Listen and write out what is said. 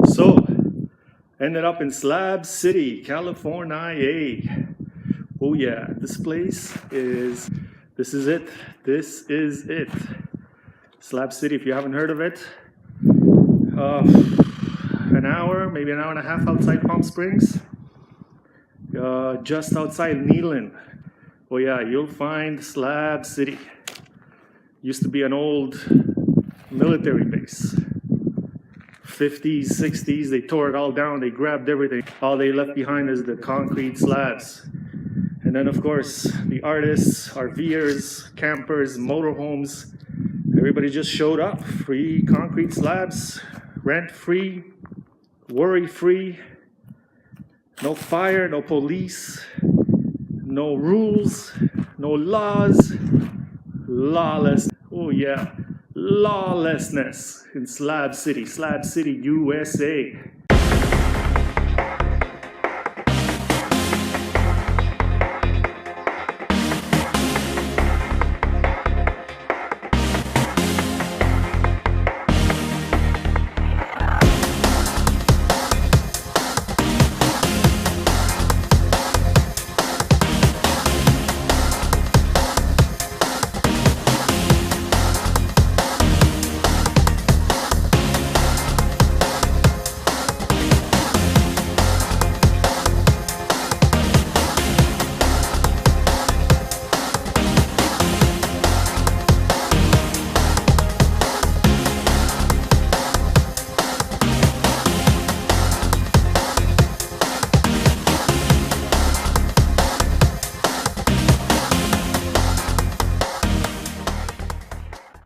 So, ended up in Slab City, California. Oh yeah, this is it. This is it. Slab City, if you haven't heard of it. An hour, maybe an hour and a half outside Palm Springs. Just outside Neyland. Oh yeah, you'll find Slab City. Used to be an old military base. 50s, 60s, they tore it all down, they grabbed everything. All they left behind is the concrete slabs. And then of course, the artists, RVers, campers, motorhomes, everybody just showed up. Free concrete slabs, rent-free, worry-free, no fire, no police, no rules, no laws, lawless. Oh yeah, lawlessness in Slab City, USA.